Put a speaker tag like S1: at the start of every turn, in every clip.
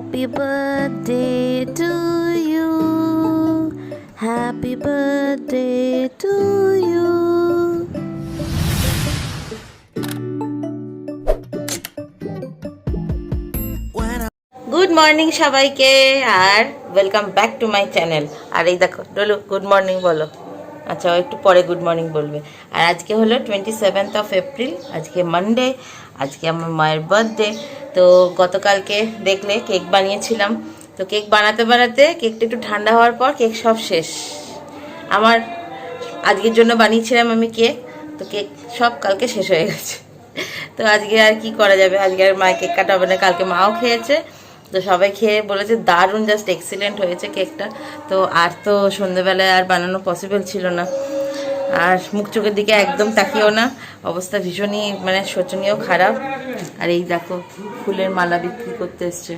S1: Happy birthday to you. Happy birthday to you. Good morning সবাইকে আর welcome back to my channel. আর এই দেখো ডলু গুড মর্নিং বলো। আচ্ছা ও একটু পরে গুড মর্নিং বলবে। আর আজকে হলো 27th এপ্রিল, আজকে মানডে, আজকে আমার মায়ের বার্থডে। তো গতকালকে দেখলে কেক বানিয়েছিলাম, তো কেক বানাতে বানাতে কেকটা একটু ঠান্ডা হওয়ার পর কেক সব শেষ। আমার আজকের জন্য বানিয়েছিলাম আমি কেক, তো কেক সব কালকে শেষ হয়ে গেছে। তো আজকে আর কি করা যাবে, আজকে আর মায়ের কেক কাটা হবে না। কালকে মাও খেয়েছে, তো সবাই খেয়ে বলেছে দারুণ, জাস্ট এক্সিলেন্ট হয়েছে কেকটা। তো আর তো সন্ধ্যেবেলায় আর বানানো পসিবল ছিল না। আর মুখ চোখের দিকে একদম তাকিয়েও না, অবস্থা ভীষণই মানে শোচনীয় খারাপ। আর এই দেখো ফুলের মালা বিক্রি করতে এসছে,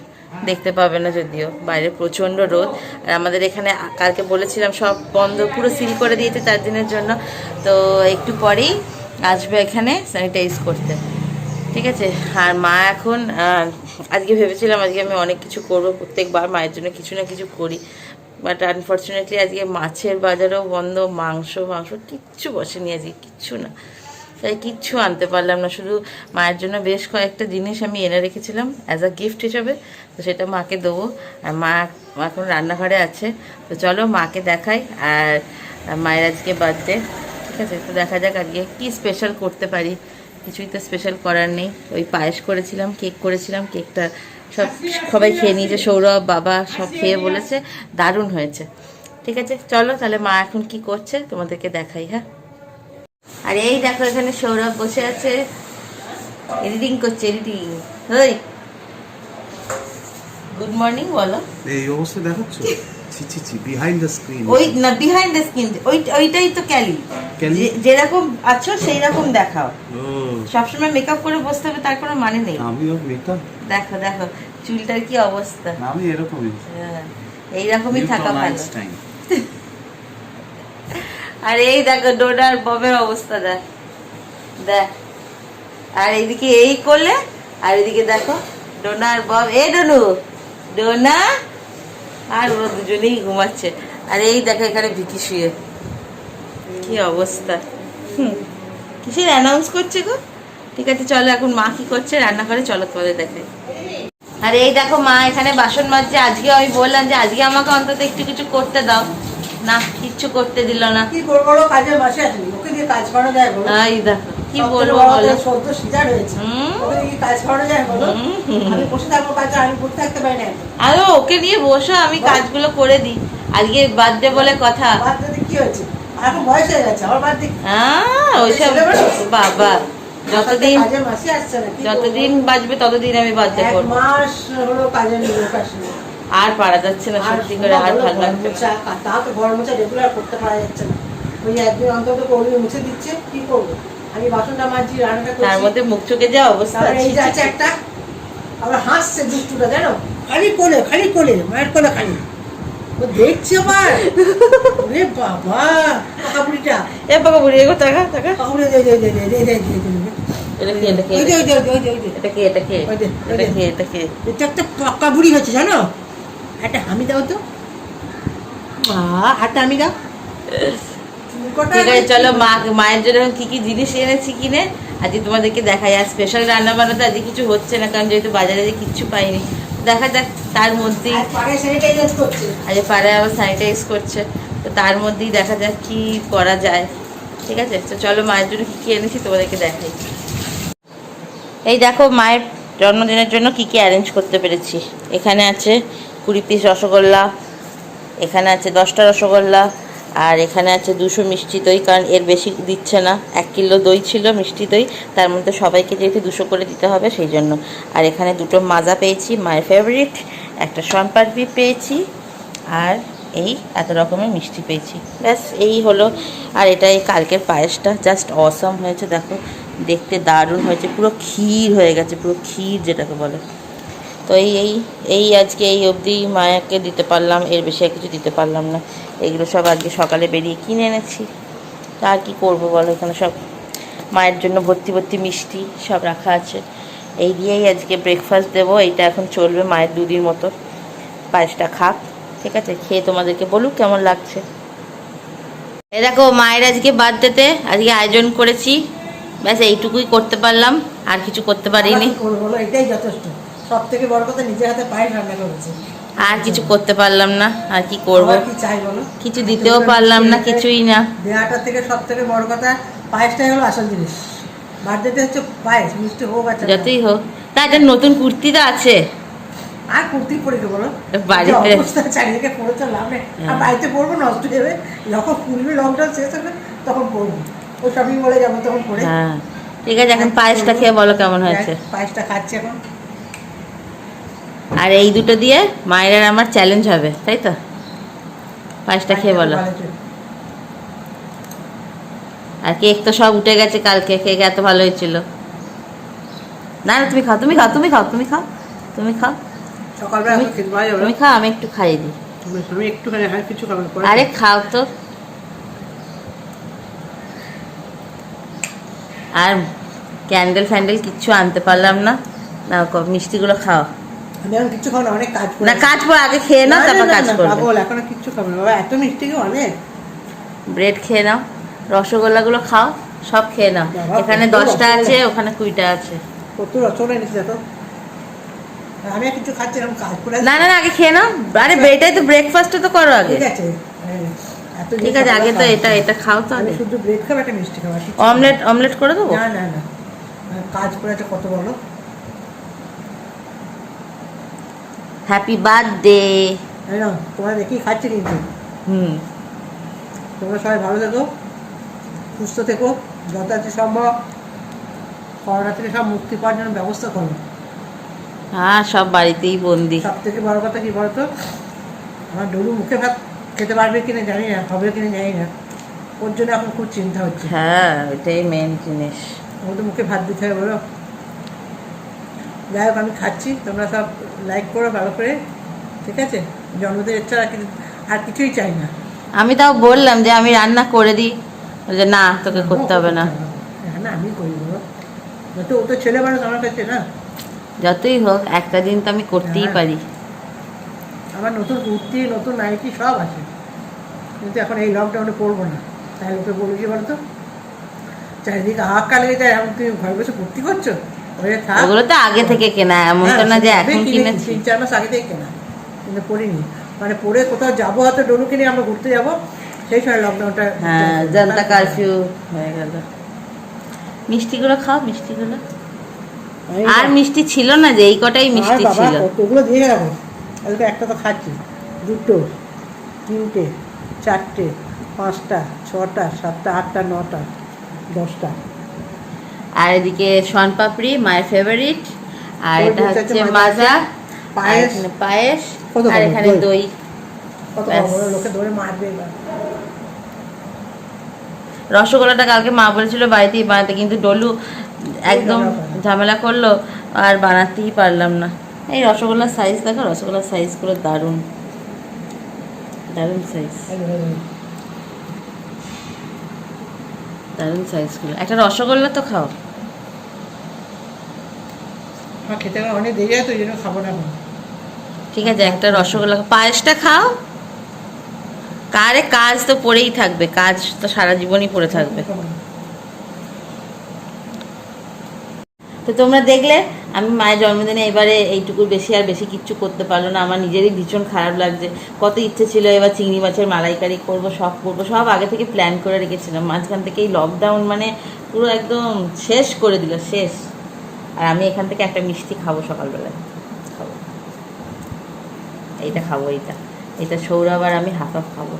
S1: দেখতে পাবে না যদিও, বাইরে প্রচণ্ড রোদ। আর আমাদের এখানে কালকে বলেছিলাম সব বন্ধ, পুরো সিল করে দিয়েছে 4 দিনের জন্য। তো একটু পরেই আসবে এখানে স্যানিটাইজ করতে, ঠিক আছে। আর মা এখন আজকে ভেবেছিলাম আজকে আমি অনেক কিছু করবো, প্রত্যেকবার মায়ের জন্য কিছু না কিছু করি, বাট আনফর্চুনেটলি আজকে মাছের বাজারও বন্ধ, মাংস কিচ্ছু বসেনি আজকে, কিচ্ছু না। তাই কিচ্ছু আনতে পারলাম না, শুধু মায়ের জন্য বেশ কয়েকটা জিনিস আমি এনে রেখেছিলাম অ্যাজ আ গিফট হিসাবে, তো সেটা মাকে দেবো। আর মা এখন রান্নাঘরে আছে, তো চলো মাকে দেখাই। আর মায়ের আজকে বার্থডে, ঠিক আছে, তো দেখা যাক আজকে কি স্পেশাল করতে পারি। কিছুই তো স্পেশাল করার নেই, ওই পায়েস করেছিলাম, কেক করেছিলাম, কেকটা সবাই খেয়ে নিয়েছে, সৌরভ বাবা সব খেয়ে বলেছে দারুণ হয়েছে। ঠিক আছে চলো তাহলে মা এখন কি করছে তোমাদেরকে দেখাই। হ্যাঁ, আর এই দেখো এখানে সৌরভ বসে আছে, এডিটিং করছে, এডিটিং। ওই গুড মর্নিং বলো।
S2: এই অবস্থা দেখাচ্ছ? ছি ছি ছি, বিহাইন্ড দ্য স্ক্রিন।
S1: ওই না, বিহাইন্ড দ্য স্ক্রিন ওইটাই তো ক্যালি, যেরকম আছো সেই রকম দেখাও। সবসময় মেকআপ করে বসতে হবে তার কোনো মানে নেই।
S2: আমিও মেকআপ,
S1: দেখো দেখো চুলটার কি অবস্থা।
S2: আমি এরকমই,
S1: এইরকমই থাকা ভালো। আর এই দেখো ডোনার ববের অবস্থা দেখ দেখ। আর এইদিকে এই করলে, আর এদিকে দেখো ডোনার বব, এ ডোনু ডোনা, আর ওরা দুজনেই ঘুমাচ্ছে। আর এই দেখো এখানে ভিকি শুয়ে, কি অবস্থা। কিসের অ্যানাউন্স করছে গো। ঠিক আছে চলো এখন মা কি করছে রান্না করে, চলো তোমাদের দেখাই। আর এই দেখো মা এখানে বাসন মাজছে। আজকে আমি বললাম যে আজকে আমাকে অন্তত একটু কিছু করতে দাও, না কিচ্ছু করতে দিল না।
S3: কি বড় বড় কাজের মাসে আছে, ওকে দিয়ে কাজ করা যায় বলো?
S1: এই দেখো কি বলবো বলো,
S3: সদ্য সিজার হয়েছে, ওকে দিয়ে কি কাজ করা যায় বলো? আমি বসে থাকবো কাজে, আমি বসে থাকতে পারি না।
S1: আরে ওকে নিয়ে বসো, আমি কাজগুলো করে দিই। আজকে বার্থডে বলে কথা।
S3: বার্থডে কি হয়েছে, এখন বয়স হয়ে গেছে, আমার বার্থডে
S1: ওইসব বাবা,
S3: যতদিন
S1: যতদিন বাঁচবে ততদিন আমি বার্থডে করবো।
S3: মাস হলো কাজের লোক আসলে,
S1: আর পারা যাচ্ছে না সত্যি করে, আর ভালো লাগছে না।
S3: তা তো ঘর মোছা রেগুলার করতে পারা যাচ্ছে না, ওই একদিন অন্তত করবি, মুছে দিচ্ছে, কি করবো। আমি বাসনটা মাজছি, রান্নাটা করছি,
S1: তার মধ্যে মুখ চোখে যা অবস্থা।
S3: এই যাচ্ছে একটা, আবার হাসছে দুষ্টুটা, জানো, খালি কোলে মায়ের কোলে খালি ও দেখছে আবার। রে বাবা, পাকা বুড়িটা,
S1: এ পাকা বুড়ি, এগো টাকা টাকা।
S3: পাকা বুড়ি, দে দে দে দে দে দে দে দে।
S1: এটা কি, এটা কি,
S3: ওই দে ওই দে ওই দে ওই দে,
S1: এটা কি, এটা কি, এটা কি, এটা কি,
S3: এটা একটা পাকা বুড়ি হচ্ছে জানো। একটা হামি দাও তো, হাতটা হামি দাও।
S1: ঠিক আছে চলো মায়ের জন্য কি কি জিনিস এনেছি কিনে আজকে তোমাদেরকে দেখাই। আর স্পেশাল রান্না বান্নাতে আজকে কিছু হচ্ছে না, কারণ যেহেতু বাজারে যে কিচ্ছু পাইনি। দেখা যাক তার মধ্যেই, আজ পাড়ায় আবার স্যানিটাইজ করছে, তো তার মধ্যেই দেখা যাক কি করা যায়। ঠিক আছে তো চলো মায়ের জন্য কী কী এনেছি তোমাদেরকে দেখাই। এই দেখো মায়ের জন্মদিনের জন্য কি কি অ্যারেঞ্জ করতে পেরেছি। এখানে আছে 20 পিস রসগোল্লা, এখানে আছে 10টা রসগোল্লা, আর এখানে আছে 200 মিষ্টি দই, কারণ এর বেশি দিচ্ছে না। 1 কিলো দই ছিল মিষ্টি দই, তার মধ্যে সবাইকে যেহেতু 200 করে দিতে হবে সেই জন্য। আর এখানে 2টো মাজা পেয়েছি মায়ের ফেভারিট, একটা শনপাপড়ি পেয়েছি, আর এই এত রকমের মিষ্টি পেয়েছি, ব্যাস এই হলো। আর এটাই কালকের পায়েসটা জাস্ট অসম হয়েছে, দেখো দেখতে দারুণ হয়েছে, পুরো ক্ষীর হয়ে গেছে, পুরো ক্ষীর যেটাকে বলে। তো এই আজকে এই অবধি মায়াকে দিতে পারলাম, এর বেশি আর কিছু দিতে পারলাম না। এগুলো সব আজকে সকালে বেরিয়ে কিনে এনেছি, তা আর কী করবো বলো। এখানে সব মায়ের জন্য ভর্তি ভর্তি মিষ্টি সব রাখা আছে, এই দিয়েই আজকে ব্রেকফাস্ট দেবো। এইটা এখন চলবে মায়ের দুদিন মতো। পায়েসটা খাক, ঠিক আছে, খেয়ে তোমাদেরকে বলুক কেমন লাগছে। এ দেখো মায়ের আজকে বার্থডেতে আজকে আয়োজন করেছি, ব্যাস এইটুকুই করতে পারলাম, আর কিছু করতে পারিনি।
S3: আবার কি করবো বলো, এটাই যথেষ্ট। সব থেকে বড় কথা নিজের হাতে পায়েস রান্না করেছে।
S1: আর কিছু করতে পারলাম না, আর কি করব,
S3: আবার কি চাই বলো,
S1: কিছু দিতেও পারলাম না, কিছুই না।
S3: দেওয়াটার থেকে সব থেকে বড় কথা পায়েসটাই হলো আসল জিনিস। বার্থডেতে হচ্ছে পায়েস, মিষ্টি হোক আর
S1: যতই হোক। তা একটা নতুন কুর্তি তো আছে,
S3: আর কুর্তি পরে কে বলো,
S1: বাড়িতে।
S3: যে অবস্থা চারিদিকে পরে তো লাভ নেই। আর বাড়িতে পরবো নষ্ট হয়ে যাবে, যখন খুলবে লকডাউন শেষ হবে তখন পরবো, ওই শপিং মলে যাবো তখন পরে।
S1: হ্যাঁ ঠিক আছে, এখন পায়েসটা খেয়ে বলো কেমন হয়েছে।
S3: পায়েসটা খাচ্ছি এখন।
S1: আর এই দুটো দিয়ে মায়ের আর আমার চ্যালেঞ্জ হবে, তাই তো? পায়েসটা খেয়ে বলো। আর কেক তো সব উঠে গেছে কালকে, কেক এত ভালো হয়েছিল। না না তুমি খাও, তুমি খাও, তুমি খাও, তুমি খাও, তুমি খাও,
S3: সকালবেলা খেতে পাওয়া যাবে,
S1: তুমি খাও, আমি একটু খাইয়ে দিই।
S3: আমি একটুখানি আর কিছু খাবো না।
S1: আরে খাও তো। আর ক্যান্ডেল ফ্যান্ডেল কিচ্ছু আনতে পারলাম না। না মিষ্টিগুলো খাও।
S3: আমি এখন কিচ্ছু খাবো না, অনেক কাজ করে।
S1: না কাজ পর আগে খেয়ে নাও, তারপর কাজ করবে।
S3: পাগল, এখন আর কিচ্ছু খাবো না বাবা, এত মিষ্টি কি অনেক।
S1: ব্রেড খেয়ে নাও, রসগোল্লাগুলো খাও, সব খেয়ে নাও।
S3: বাবা,
S1: এখানে
S3: কত
S1: 10টা আছে,
S3: রসগোল্লা।
S1: ওখানে 20টা আছে।
S3: কত রসগোল্লা এনেছি দেখো। আমি আর কিছু খাচ্ছি না, আমি কাজ করে
S1: না না না, আগে খেয়ে নাও। আরে বেটাই তো ব্রেকফাস্টে তো করো আগে।
S3: ঠিক আছে, হ্যাঁ, এত জিনিস
S1: ঠিক আছে, আগে তো
S3: খাবো না।
S1: এটা খাও তো
S3: আমি
S1: আগে।
S3: শুধু ব্রেড খাবো, একটা মিষ্টি খাবো, আর কিচ্ছু
S1: অমলেট অমলেট করে দেবো।
S3: না না না, কাজ করে একটা কত বলো।
S1: Happy birthday.
S3: তাই না, তোমরা দেখি খাচ্ছি কিন্তু।
S1: হুম।
S3: তোমরা সবাই ভালো থেকো, সুস্থ থেকো, যথাযথ সম্ভব করোনা থেকে সব মুক্তি পাওয়ার জন্য ব্যবস্থা করো।
S1: হ্যাঁ, সব বাড়িতেই বন্দি।
S3: সব থেকে বড় কথা কি বলতো, আমার ডলু মুখে ভাত খেতে পারবে কিনা জানি না, হবে কিনা জানি না, ওর জন্য এখন খুব চিন্তা হচ্ছে।
S1: হ্যাঁ, এটাই মেন জিনিস।
S3: ওর তো মুখে ভাত দিতে হবে বলো। যাই হোক, আমি খাচ্ছি, তোমরা সব লাইক করো ভালো করে, ঠিক আছে। জন্মদিনের ছাড়া আর কিছুই চাই না।
S1: আমি তাও বললাম যে আমি রান্না করে দিই, বলছে না তোকে করতে হবে না।
S3: না আমি করি বলো, তো ও তো ছেলে মানুষ আমার কাছে না।
S1: যতই হোক একটা দিন তো আমি করতেই
S3: হ্যাঁ।
S1: পারি।
S3: আমার নতুন কুর্তি, নতুন নাইটি সব আছে, কিন্তু এখন এই লকডাউনে পরবো না। তাই লোকে বলে কি বলতো, চারিদিকে হাক্কা লেগে যায়, এখন তুমি ঘরে বসে কুর্তি করছো, ওরে থাক।
S1: ওগুলো তো আগে থেকে কেনা, এমন তো না যে
S3: হ্যাঁ,
S1: এখন
S3: কিনেছি,
S1: কিনেছি।
S3: 3-4 মাস আগে থেকে কেনা, কিন্তু পরিনি। মানে পরে কোথাও যাবো, হয়তো ডলুকে নিয়ে আমরা ঘুরতে যাবো, সেই সময় লকডাউনটা।
S1: হ্যাঁ, জনতা কারফিউ হয়ে গেল। মিষ্টিগুলো খাও, মিষ্টিগুলো। আর মিষ্টি ছিল না, যে এই কটাই মিষ্টি ছিল।
S3: ওগুলো দিয়ে রাখো, আজকে একটা তো খাচ্ছি, 2, 3, 4, 5, 6, 7, 8, 9, 10টা।
S1: আর এদিকে শনপাপড়ি মায়ের ফেভারিট, আর
S3: ওই
S1: এটা
S3: দুটো
S1: হচ্ছে
S3: হচ্ছে
S1: মাজা,
S3: পায়েস।
S1: এখানে পায়েস,
S3: কত
S1: আর
S3: খাবো?
S1: এখানে
S3: দই।
S1: দই।
S3: কত
S1: ব্যাস।
S3: বড় লোকে ধরে মারবে এবার।
S1: রসগোল্লাটা কালকে মা বলেছিল বাড়িতেই বানাতে, কিন্তু ডলু একদম ঝামেলা করলো, আর বানাতেই পারলাম না। এই রসগোল্লার সাইজ দেখো, রসগোল্লার সাইজগুলো দারুণ দারুণ সাইজ, দারুণ সাইজগুলো। একটা রসগোল্লা তো খাও।
S3: আমার খেতে গেলে অনেক দেরি হয়, তো এই জন্য খাবো না এখন।
S1: ঠিক আছে, একটা রসগোল্লা পায়েসটা খাও। কারে কাজ তো পড়েই থাকবে, কাজ তো সারা জীবনই পড়ে থাকবে। তো তোমরা দেখলে আমি মায়ের জন্মদিনে এবারে এইটুকুর বেশি আর বেশি কিচ্ছু করতে পারলো না। আমার নিজেরই ভীষণ খারাপ লাগছে। কত ইচ্ছে ছিল এবার চিংড়ি মাছের মালাইকারি করবো, সব করবো, সব আগে থেকে প্ল্যান করে রেখেছিলাম। মাঝখান থেকে এই লকডাউন মানে পুরো একদম শেষ করে দিল, শেষ। আর আমি এখান থেকে একটা মিষ্টি খাবো সকালবেলায়, খাবো এইটা, খাবো এইটা, এটা সৌরভ আর আমি হাফ হাফ খাবো।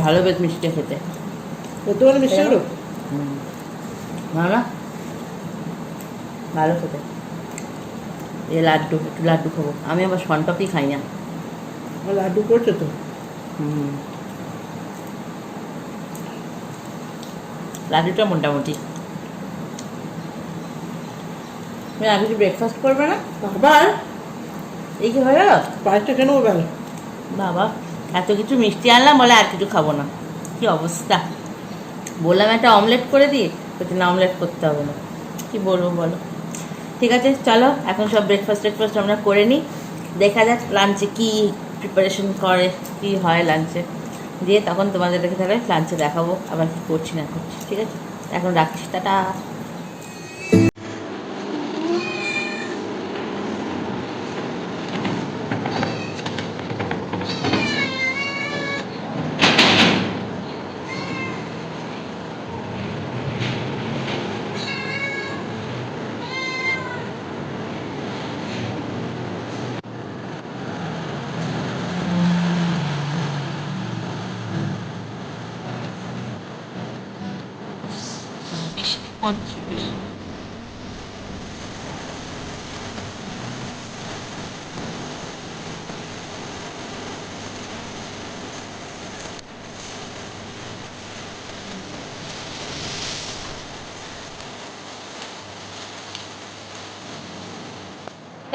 S1: ভালো বেশ মিষ্টি খেতে।
S3: কত বড় মিষ্টি হলো?
S1: না না, ভালো খেতে। এই লাড্ডু, একটু লাড্ডু খাবো। আমি আবার শনপাপড়ি খাই না।
S3: লাড্ডু করছো তো?
S1: লাড্ডুটা মোটামুটি। তুমি আর কিছু ব্রেকফাস্ট করবে না?
S3: আবার
S1: এই কি হয়ে গেল?
S3: পায়েসটা কেন বল
S1: বাবা, এত কিছু মিষ্টি আনলাম, বলে আর কিছু খাবো না। কি অবস্থা! বললাম একটা অমলেট করে দিই, বলছি না অমলেট করতে হবে না। কি বলবো বলো। ঠিক আছে চলো, এখন সব ব্রেকফাস্ট আমরা করে নিই। দেখা যাক লাঞ্চে কি প্রিপারেশন করে, কি হয় লাঞ্চে, দিয়ে তখন তোমাদেরকে তাহলে লাঞ্চে দেখাবো আবার কি করছি না করছি। ঠিক আছে, এখন রাখছি, টাটা।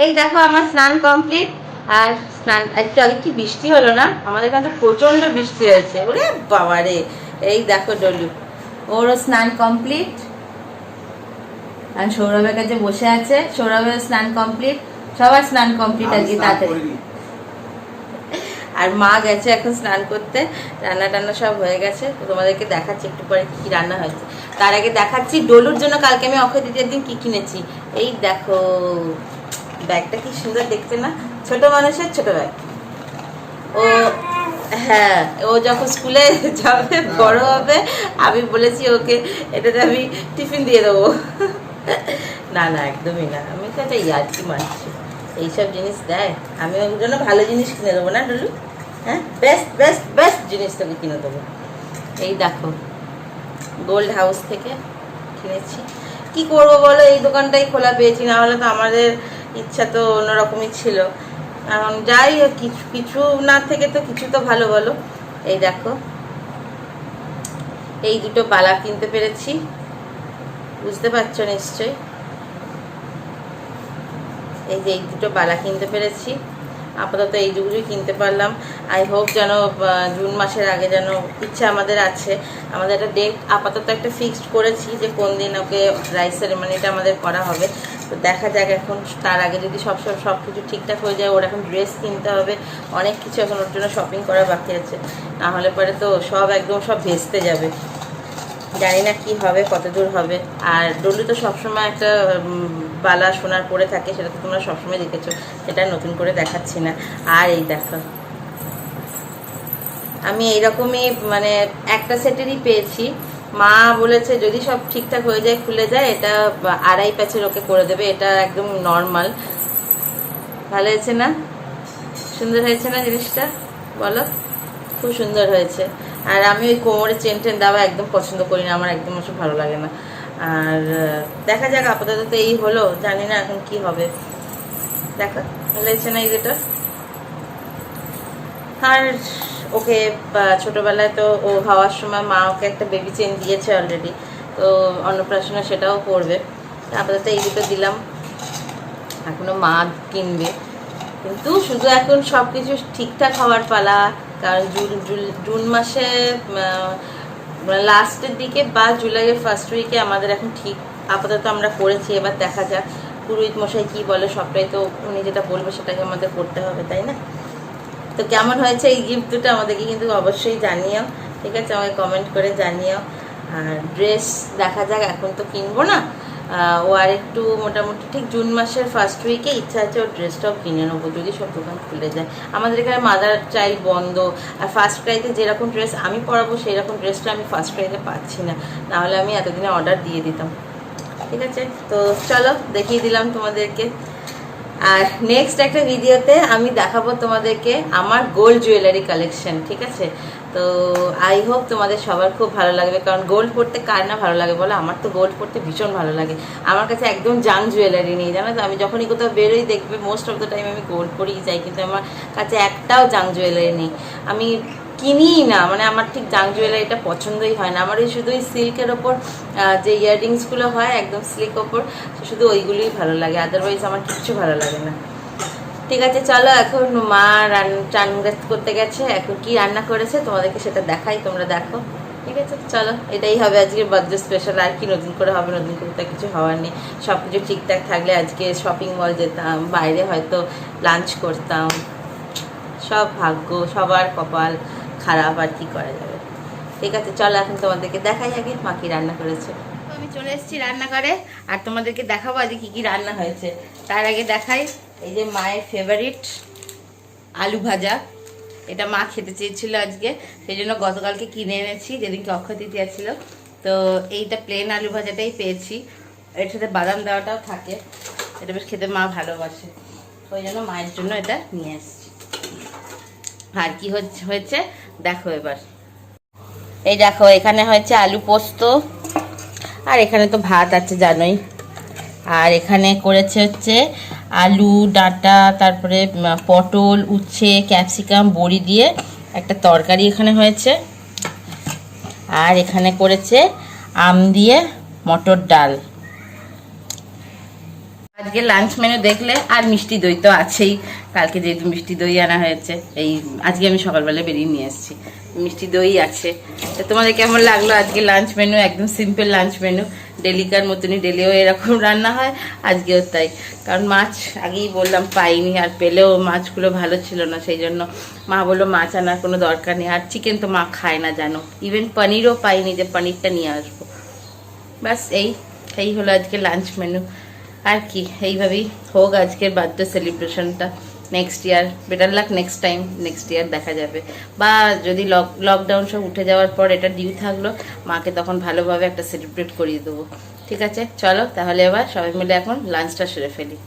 S1: এই দেখো আমার স্নান কমপ্লিট। আর স্নান একটু আগে কি বৃষ্টি হলো না, আমাদের এখানে তো প্রচন্ড বৃষ্টি হয়েছে, ওরে বাবারে। এই দেখো ডলু, ওরও স্নান কমপ্লিট। আর সৌরভের কাছে বসে আছে, সৌরভের স্নান কমপ্লিট, সবার স্নান কমপ্লিট আজকে তাড়াতাড়ি। আর মা গেছে এখন স্নান করতে, রান্না টান্না সব হয়ে গেছে। তো তোমাদেরকে দেখাচ্ছি একটু পরে কি রান্না হয়েছে। তার আগে দেখাচ্ছি ডলুর জন্য কালকে আমি অক্ষয় তৃতীয়ার দিন কি কিনেছি। এই দেখো ব্যাগটা কি সুন্দর দেখতে না, ছোট মানুষের ছোট ব্যাগ। ও হ্যাঁ, ও যখন স্কুলে যাবে বড় হবে, আমি বলেছি ওকে এটাতে আমি টিফিন দিয়ে দেবো। না না একদমই না, আমি তো একটা ইয়ার্কি মারছি। এইসব জিনিস দেয়, আমি ওর জন্য ভালো জিনিস কিনে দেবো না ডলু? হ্যাঁ, বেস্ট বেস্ট বেস্ট জিনিস তোকে কিনে দেবো। এই দেখো গোল্ড হাউস থেকে কিনেছি। কি করবো বলো, এই দোকানটাই খোলা পেয়েছি, না হলে তো আমাদের ইচ্ছা তো অন্যরকমই ছিল। এখন যাই হোক, কিছু কিছু না থেকে তো কিছু তো ভালো বলো। এই দেখো এই দুটো বালা কিনতে পেরেছি, বুঝতে পারছো নিশ্চয়ই। এই যে এই দুটো বালা কিনতে পেরেছি, আপাতত এই দুটোই কিনতে পারলাম। আই হোপ যেন জুন মাসের আগে, যেন ইচ্ছা আমাদের আছে, আমাদের একটা ডেট আপাতত একটা ফিক্সড করেছি যে কোন দিন ওকে রাইস সেরেমনিটা আমাদের করা হবে। তো দেখা যাক এখন, তার আগে যদি সব কিছু ঠিকঠাক হয়ে যায়। ওর এখন ড্রেস কিনতে হবে, অনেক কিছু এখন ওর জন্য শপিং করা বাকি আছে, না হলে পরে তো সব একদম সব ভেস্তে যাবে। জানি না কি হবে, কত দূর হবে। আর ডলু তো সবসময় একটা বালা সোনার পরে থাকে, সেটা তো তোমরা সবসময় দেখেছো, সেটা নতুন করে দেখাচ্ছি না। আর এই দেখো আমি এইরকমই মানে একটা সেটেরই পেয়েছি। মা বলেছে যদি সব ঠিকঠাক হয়ে যায়, খুলে যায়, এটা 2.5 প্যাচের ওকে করে দেবে। এটা একদম নর্মাল। ভালো হয়েছে না? সুন্দর হয়েছে না জিনিসটা বলো? খুব সুন্দর হয়েছে। আর আমি ওই কোমরে চেন টেন দেওয়া একদম পছন্দ করি না, আমার একদম ওসব ভালো লাগে না। আর দেখা যাক, আপাতত তো এই হলো, জানি না এখন কি হবে। দেখো ভালো হয়েছে না এই দুটো? আর ওকে ছোটবেলায় তো ও হওয়ার সময় মা ওকে একটা বেবি চেন দিয়েছে অলরেডি, তো অন্নপ্রাশনে সেটাও করবে। আপাতত এই দুটো দিলাম, এখনো মা কিনবে। কিন্তু শুধু এখন সব কিছু ঠিকঠাক হওয়ার পালা, কারণ জুন মাসে লাস্টের দিকে বা জুলাইয়ের ফার্স্ট উইকে আমাদের এখন ঠিক আপাতত আমরা করেছি। এবার দেখা যাক পুরোহিত মশাই কী বলে, সবটাই তো উনি যেটা বলবে সেটাকে আমাদের করতে হবে, তাই না? তো কেমন হয়েছে এই গিফট দুটো আমাদেরকে কিন্তু অবশ্যই জানিও, ঠিক আছে? আমাকে কমেন্ট করে জানিও। আর ড্রেস দেখা যাক, এখন তো কিনবো না, ও আর একটু মোটামুটি ঠিক জুন মাসের ফার্স্ট উইকে ইচ্ছা আছে ওর ড্রেসটাও কিনে নেবো, যদি সব দোকান খুলে যায়। আমাদের এখানে মাদার চাইল্ড বন্ধ, আর ফার্স্ট ক্রাইতে যেরকম ড্রেস আমি পরাবো সেই রকম ড্রেসটা আমি ফার্স্ট ক্রাইতে পাচ্ছি না, নাহলে আমি এতদিনে অর্ডার দিয়ে দিতাম। ঠিক আছে, তো চলো দেখিয়ে দিলাম তোমাদেরকে। আর নেক্সট একটা ভিডিওতে আমি দেখাবো তোমাদেরকে আমার গোল্ড জুয়েলারি কালেকশন, ঠিক আছে? তো আই হোপ তোমাদের সবার খুব ভালো লাগবে, কারণ গোল্ড পরতে কার না ভালো লাগে বলো? আমার তো গোল্ড পরতে ভীষণ ভালো লাগে। আমার কাছে একদম জাং জুয়েলারি নেই, জানো তো? আমি যখনই কোথাও বেরোই দেখবে মোস্ট অফ দ্য টাইম আমি গোল্ড পরেই যাই, কিন্তু আমার কাছে একটাও জাং জুয়েলারি নেই। আমি কিনিই না, মানে আমার ঠিক জাং জুয়েলারিটা পছন্দই হয় না। আমার ওই শুধু ওই সিল্কের ওপর যে ইয়াররিংসগুলো হয় একদম স্লিক ওপর, শুধু ওইগুলোই ভালো লাগে, আদারওয়াইজ আমার কিচ্ছু ভালো লাগে না। ঠিক আছে, চলো এখন মা চান করতে গেছে, এখন কি রান্না করেছে তোমাদেরকে সেটা দেখাই, তোমরা দেখো। ঠিক আছে, চলো, এটাই হবে আজকে বার্থডে স্পেশাল। আর কি নতুন করে হবে? নতুন করে তো কিছু হওয়ার নেই। সব কিছু ঠিকঠাক থাকলে আজকে শপিং মল যেতাম, বাইরে হয়তো লাঞ্চ করতাম। সব ভাগ্য, সবার কপাল খারাপ, আর কি করা যাবে। ঠিক আছে, চলো এখন তোমাদেরকে দেখাই আগে মা কি রান্না করেছে। আমি চলে এসেছি রান্নাঘরে, আর তোমাদেরকে দেখাবো আজকে কি কি রান্না হয়েছে। তার আগে দেখাই, এই যে মায়ের ফেভারিট আলু ভাজা। এটা মা খেতে চেয়েছিল আজকে, সেই জন্য গতকালকে কিনে এনেছি, যেদিনকে অক্ষয় তৃতীয়া ছিল। তো এইটা প্লেন আলু ভাজাটাই পেয়েছি, এর সাথে বাদাম দেওয়াটাও থাকে। এটা বেশ খেতে মা ভালোবাসে, ওই জন্য মায়ের জন্য এটা নিয়ে এসেছি। আর কি হয়েছে দেখো এবার। এই দেখো, এখানে হয়েছে আলু পোস্ত, আর এখানে তো ভাত আছে জানোই। আর এখানে করেছে হচ্ছে আলু ডাঁটা, তারপরে পটল, উচ্ছে, ক্যাপসিকাম, বড়ি দিয়ে একটা তরকারি এখানে হয়েছে। আর এখানে করেছে আম দিয়ে মটর ডাল। আজকে লাঞ্চ মেনু দেখলে, আর মিষ্টি দই তো আছেই, কালকে যেহেতু মিষ্টি দই আনা হয়েছে, এই আজকে আমি সকালবেলা বেরিয়ে নিয়ে এসেছি, মিষ্টি দই আছে। তো তোমাদের কেমন লাগলো আজকে লাঞ্চ মেনু? একদম সিম্পল লাঞ্চ মেনু, ডেলিকার মতনই, ডেলিও এরকম রান্না হয়, আজকেও তাই। কারণ মাছ আগেই বললাম পাইনি, আর পেলেও মাছগুলো ভালো ছিল না, সেই জন্য মা বললো মাছ আনার কোনো দরকার নেই। আর চিকেন তো মা খায় না জানো, ইভেন পনিরও পাইনি যে পনিরটা নিয়ে আসবো। ব্যাস এই হলো আজকে লাঞ্চ মেনু। আর কি, এইভাবেই হোক আজকের বার্থডে সেলিব্রেশনটা। Next year better luck, next time, next year দেখা যাবে। বা যদি লকডাউন সব উঠে যাওয়ার পর এটা ডিউ থাকলো, মাকে তখন ভালোভাবে একটা সেলিব্রেট করিয়ে দেবো। ঠিক আছে, চলো তাহলে এবার সবাই মিলে এখন লাঞ্চটা সেরে ফেলি।